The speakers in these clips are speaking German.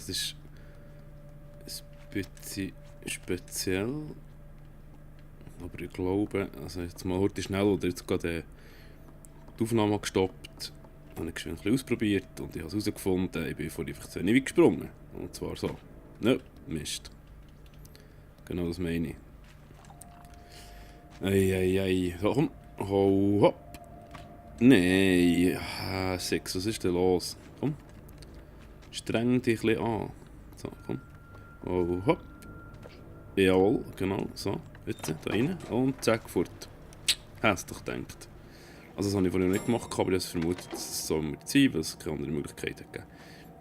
Das ist ein bisschen speziell. Aber ich glaube, also jetzt mal heute schnell, oder jetzt gerade die Aufnahme gestoppt, habe ich ein bisschen ausprobiert und ich habe herausgefunden, ich bin vor einfach zu wenig gesprungen. Und zwar so. Ne, Mist. Genau das meine ich. Ei. So, komm. Hau, hopp. Nein. 6, was ist denn los? Komm. Streng dich ein bisschen an. So, komm. Hau, hopp. Jawohl, genau, so. Jetzt, da rein. Und zack, fort. Hast du gedacht. Also das habe ich vorhin nicht gemacht, aber ich habe vermutet, dass es so sein wird, weil es keine andere Möglichkeit gegeben.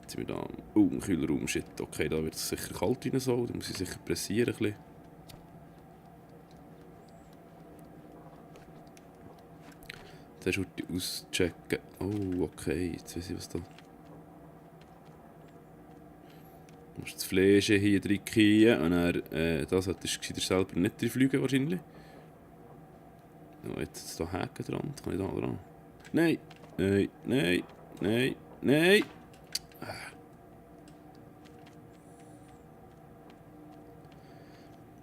Jetzt sind wir da im Kühlraum. Shit, okay, da wird es sicher kalt rein so. Da muss ich sicher pressieren ein bisschen. Den Schurti auschecken. Oh, okay, jetzt weiß ich was da. Du musst das Fleisch hier reinkriegen und dann, das solltest du selber nicht reinfliegen wahrscheinlich. Oh, jetzt da Haken dran, kann ich da dran? Nein! Nein!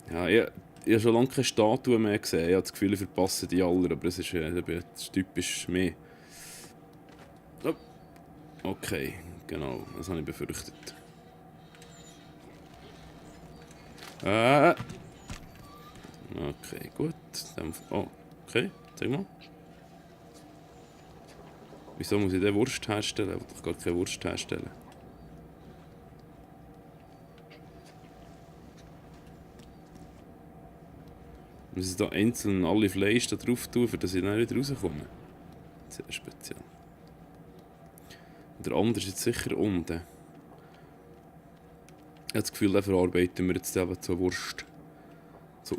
Ja, ich habe schon lange keine Statue mehr gesehen. Ich habe das Gefühl, ich verpasse die alle, aber es ist, das ist typisch mehr. Oh. Okay, genau, das habe ich befürchtet. Okay, gut. Oh, okay, zeig mal. Wieso muss ich denn Wurst herstellen? Ich will doch gar keine Wurst herstellen. Muss ich da einzeln alle Fleisch da drauf tun, für dass ich dann wieder rauskomme? Sehr speziell. Der andere ist jetzt sicher unten. Ich habe das Gefühl, da verarbeiten wir jetzt eben zur Wurst. So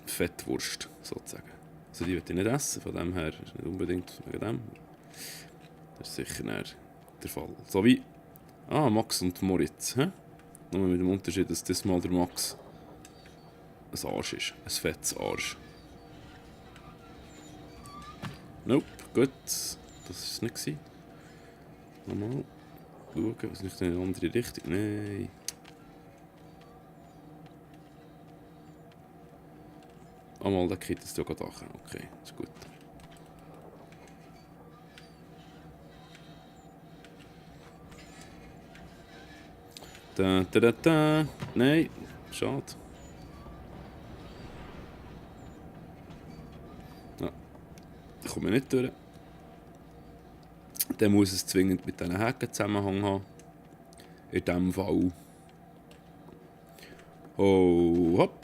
Fettwurst sozusagen. Also die will ich nicht essen, von dem her ist nicht unbedingt wegen dem. Das ist sicher nicht der Fall. So wie Max und Moritz. He? Nur mit dem Unterschied, dass das mal der Max ein Arsch ist. Ein fettes Arsch. Nope, gut. Das war es nicht. Nochmal schauen, was nicht in eine andere Richtung. Nein. Einmal der Kit ist sogar da. Okay, ist gut. Da. Nein, schade. Ja, da komme ich nicht durch. Dann muss es zwingend mit diesen Haken Zusammenhang haben. In diesem Fall. Oh, hopp.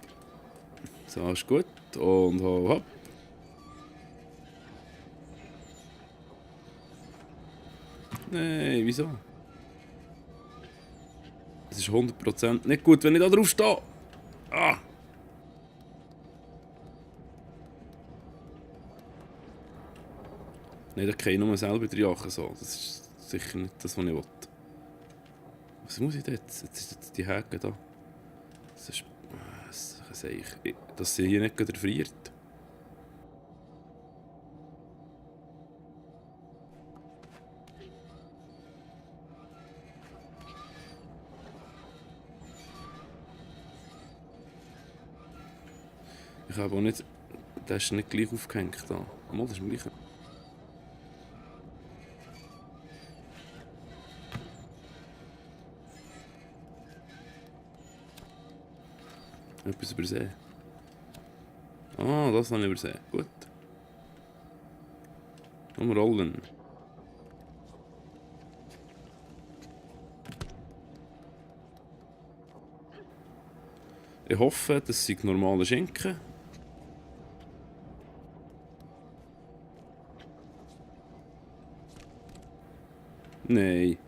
So ist gut. Und hopp. Nein, wieso? Es ist 100% nicht gut, wenn ich da drauf stehe. Nein, da kann ich nur selber reinjagen. So. Das ist sicher nicht das, was ich will. Was muss ich da jetzt? Jetzt ist jetzt die Haken da. Das ist... Dass sie hier nicht gerade erfriert. Ich habe auch nicht... Der ist nicht gleich aufgehängt da. Mal, das ist im gleichen. Etwas übersehen. Das habe ich übersehen. Gut. Rollen. Ich hoffe, das sind normale Schinken. Nein.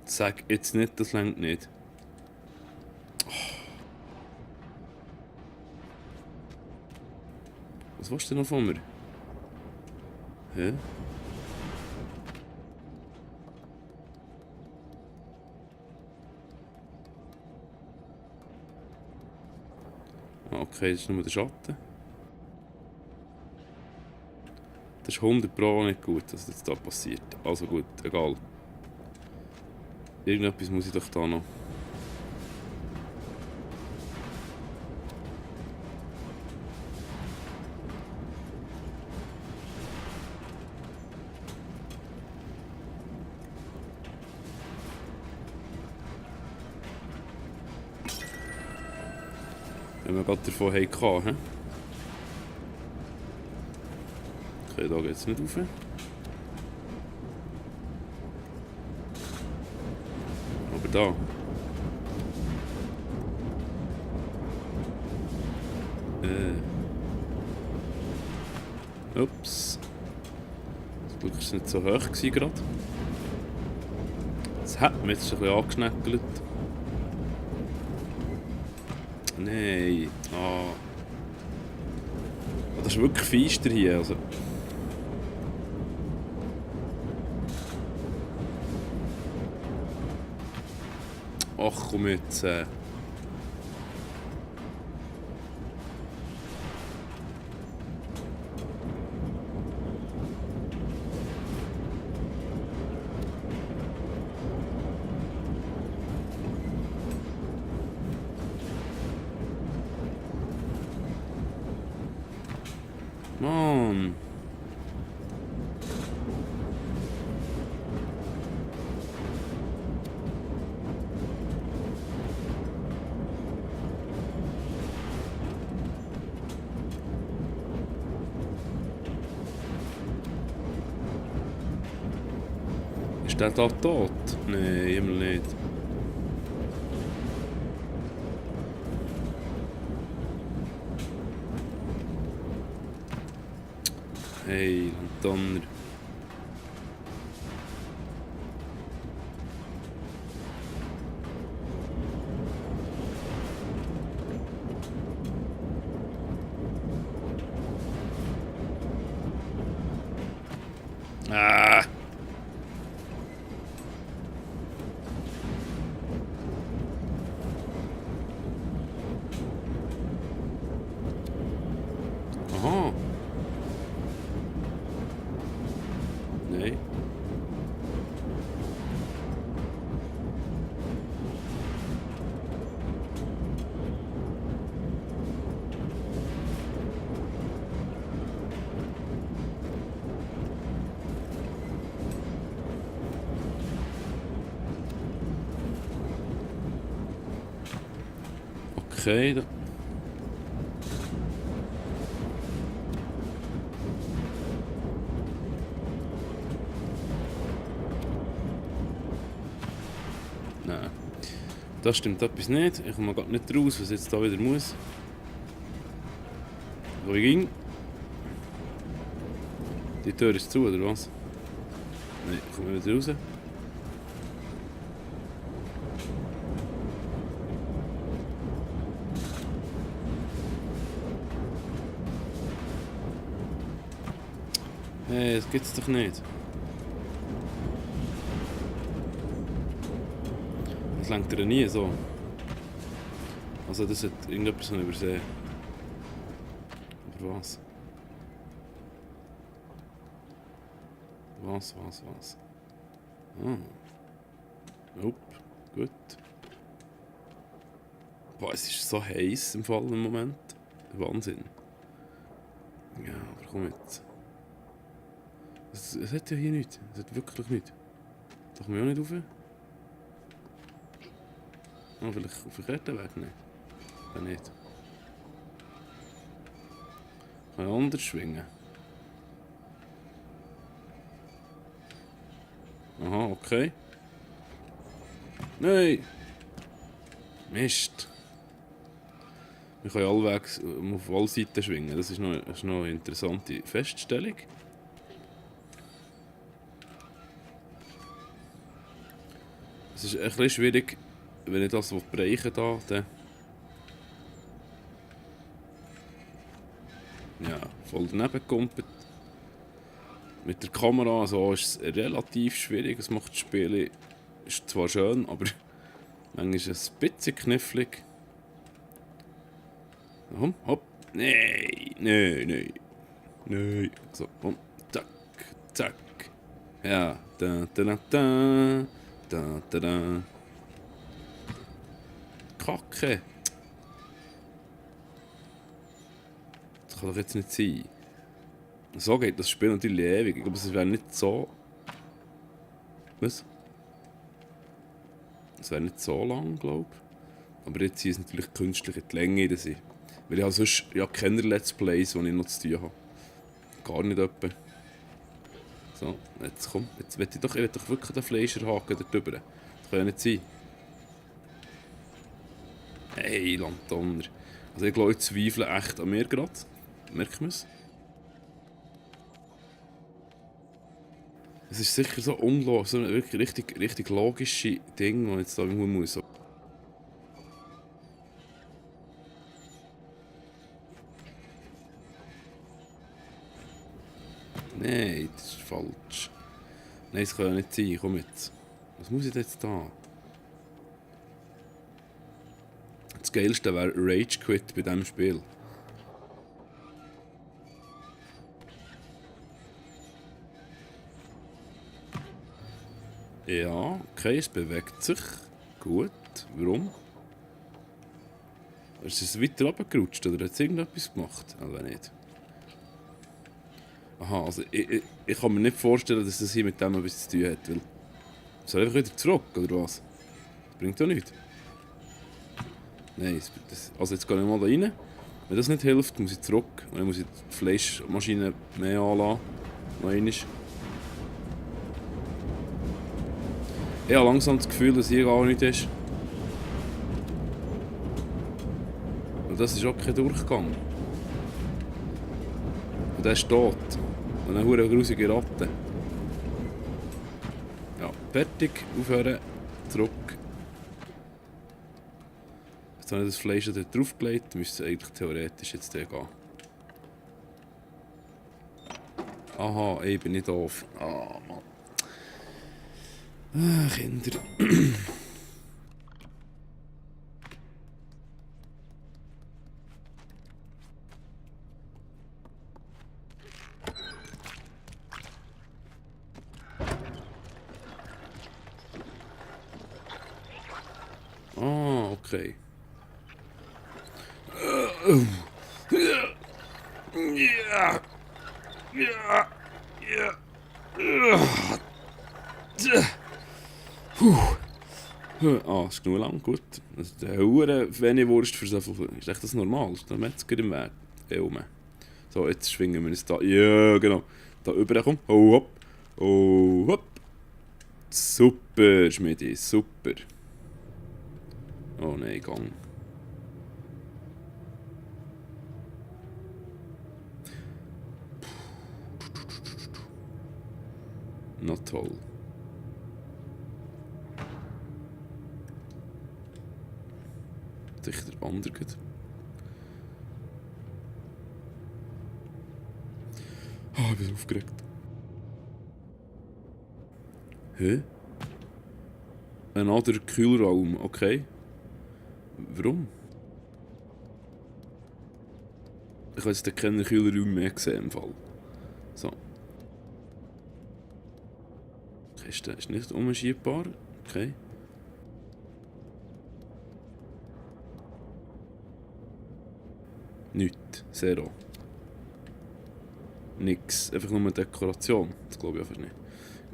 Sag jetzt nicht, das längt nicht. Was willst du noch von mir? Hä? Okay, das ist nur der Schatten. Das ist 100 Pro nicht gut, was jetzt da passiert. Also gut, egal. Irgendetwas muss ich doch da noch. Wenn wir gerade davon hatten, hä? Okay, da geht es nicht rauf. Aber da. Ups. Das Glück war es nicht so hoch gerade. Das hat mich jetzt ein bisschen angeschneckelt. Nein. Ah. Das ist wirklich feister hier. Also. Ach komm jetzt. Mann. Ist der da tot? Nein, immer nicht. Hey, Donner. Ah! Aha! Nein. Okay, da. Nein. Da stimmt etwas nicht. Ich komme gerade nicht raus, was ich jetzt da wieder muss. Wo ich ging. Die Tür ist zu, oder was? Nein, ich komme wieder raus. Hey, das gibt's doch nicht. Das lenkt er nie so. Also das hat irgendetwas übersehen. Aber was? Was? Ah. Nope. Gut. Boah, es ist so heiß im Fall im Moment. Wahnsinn. Ja, aber komm jetzt. Es hat ja hier nichts. Es hat wirklich nichts. Da komme ich auch nicht rauf. Ah, vielleicht auf den Kettenweg nicht. Wenn nicht. Kann ich anders schwingen. Aha, okay. Nein! Mist. Wir können allwegs auf alle Seiten schwingen. Das ist noch eine interessante Feststellung. Es ist ein bisschen schwierig, wenn ich das brechen da, dann... Ja, voll daneben gekumpelt. Mit der Kamera so ist es relativ schwierig. Es macht das Spiel ist zwar schön, aber manchmal ist es ein bisschen knifflig. Hopp. Nein. So, komm. Da. Zack. Ja. Da, da, da, da. Da, da, da. Kacke. Das kann doch jetzt nicht sein. So geht das Spiel natürlich ewig. Ich glaube, es wäre nicht so... Was? Es wäre nicht so lang, glaube ich. Aber jetzt hier ist natürlich künstlich in die Länge rein. Weil ich habe sonst ja keine Let's Plays, die ich noch zu tun habe. Gar nicht etwa. So, jetzt komm. Jetzt will ich doch wirklich den Fleischerhaken da drüber. Das kann ja nicht sein. Hey, Landonner. Also ich glaube, ich zweifle echt an mir gerade. Merkt man es? Es ist sicher so unlogisch, so ein wirklich richtig logische Ding, das ich jetzt da irgendwo muss. Nein, das ist falsch. Nein, das kann ja nicht sein. Komm jetzt. Was muss ich denn jetzt da? Das Geilste wäre Rage Quit bei diesem Spiel. Ja, okay, es bewegt sich. Gut. Warum? Ist es weiter runtergerutscht oder hat es irgendetwas gemacht? Also nicht. Aha, also ich kann mir nicht vorstellen, dass das hier mit dem etwas zu tun hat. Weil soll einfach wieder zurück, oder was? Das bringt doch nichts. Nein, also jetzt gehe ich mal da rein. Wenn das nicht hilft, muss ich zurück. Und dann muss ich die Fleischmaschine mehr anlassen. Noch einmal. Ich habe langsam das Gefühl, dass hier gar nichts ist. Und das ist auch kein Durchgang. Und der ist tot. Und eine hure grusige Ratte. Ja, fertig, aufhören, zurück. Jetzt habe ich das Fleisch da draufgelegt, müsste eigentlich theoretisch jetzt gehen. Aha, ich bin nicht doof. Ah, Mann. Ah, Kinder. Ah, okay. Ja. Ja. Ja. Ah, ist genug lang, gut. Also der hure Wurst für so viel. Ist echt das normal? Ist der Metzger im Weg? So, jetzt schwingen wir uns da. Ja, genau. Da rüber komm. Oh, hopp. Oh, hopp. Super, Schmidi, super. Oh nein, Gang. Na toll. Sicher der andere geht. Ah, ich bin aufgeregt. Hä? Ein anderer Kühlraum, okay. Warum? Ich habe jetzt keine Kühlräume mehr gesehen im Fall. So. Kiste ist nicht umschiebbar. Okay. Nichts. Zero. Nix. Einfach nur eine Dekoration. Das glaube ich einfach nicht.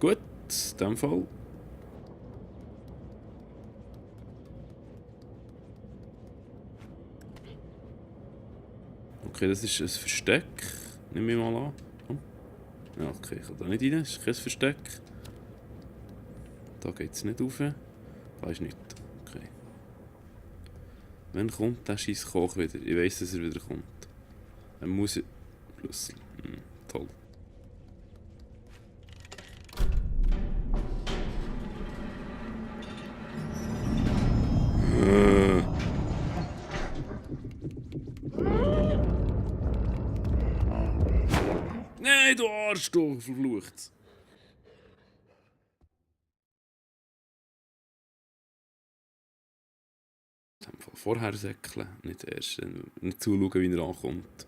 Gut, in dem Fall. Okay, das ist ein Versteck. Nimm ich mal an. Komm. Ja, okay, ich kann da nicht rein. Das ist kein Versteck. Da geht es nicht rauf. Da ist nichts. Okay. Wann kommt der scheiß Koch wieder? Ich weiss, dass er wieder kommt. Er muss... Schlüssel. Toll. Nein, du Arsch, du verflucht. Vorher säckeln, nicht erst. Nicht zuschauen, wie er ankommt.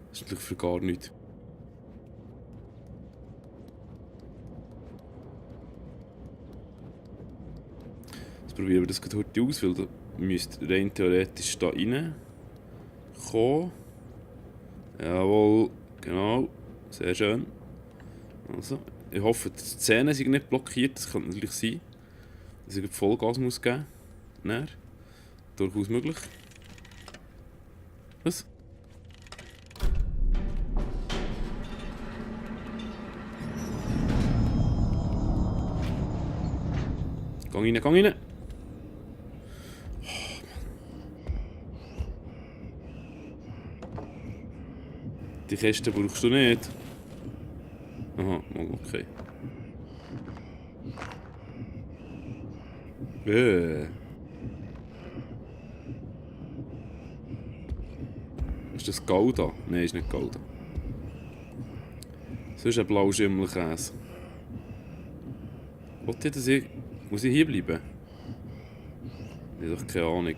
Das ist natürlich für gar nichts. Jetzt probieren wir das gerade heute aus, weil da müsste rein theoretisch da rein kommen. Jawohl, genau. Sehr schön. Also, ich hoffe, die Zähne sind nicht blockiert. Das könnte natürlich sein, dass ich Vollgas muss geben muss. Durchaus möglich. Was? Gang rein, gang rein! Die Kiste brauchst du nicht. Aha, okay. Ist das Gouda? Nein, ist nicht Gouda. Das ist ein Blauschimmelkäse. Wollt ihr, dass ich... Muss ich hier bleiben? Ich habe doch keine Ahnung.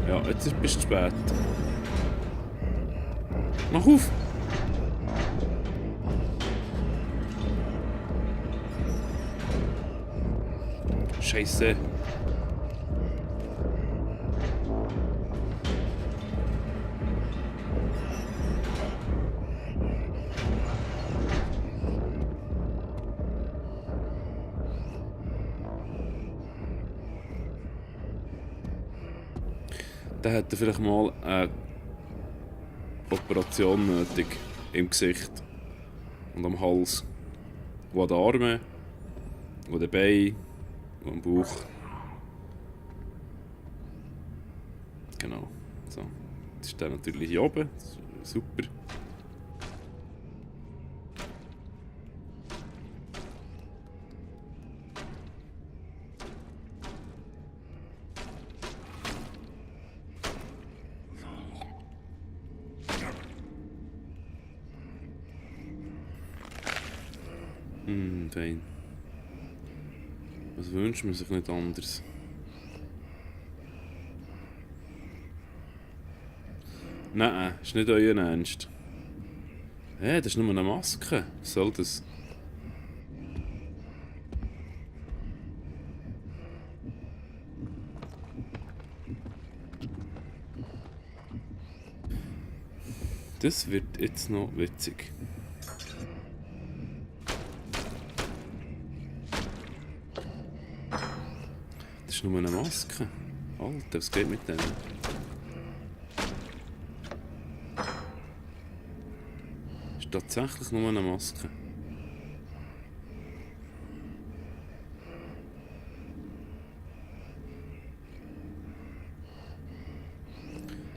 Ja, jetzt bist du spät. Mach auf! Scheiße. Der hätte vielleicht mal eine Operation nötig. Im Gesicht. Und am Hals. Und an den Armen. Und an den Beinen. Und am Bauch. Genau. So. Jetzt ist der natürlich hier oben. Super. Fein. Was wünscht man sich nicht anders? Nein, ist nicht euer Ernst. Das ist nur eine Maske. Was soll das? Das wird jetzt noch witzig. Das ist nur eine Maske. Alter, was geht mit denen? Das ist tatsächlich nur eine Maske.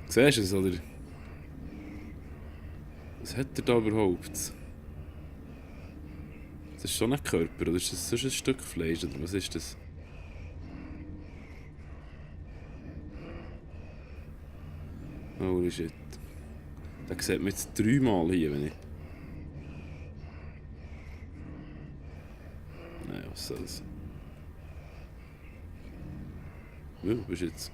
Siehst du es, oder? Was hat er da überhaupt? Das ist schon ein Körper, oder ist das sonst ein Stück Fleisch, oder was ist das? Holy shit. Den sieht man jetzt 3-mal hier, wenn ich... Nein, was soll's? Wo bist du jetzt?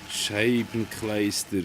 Scheibenkleister.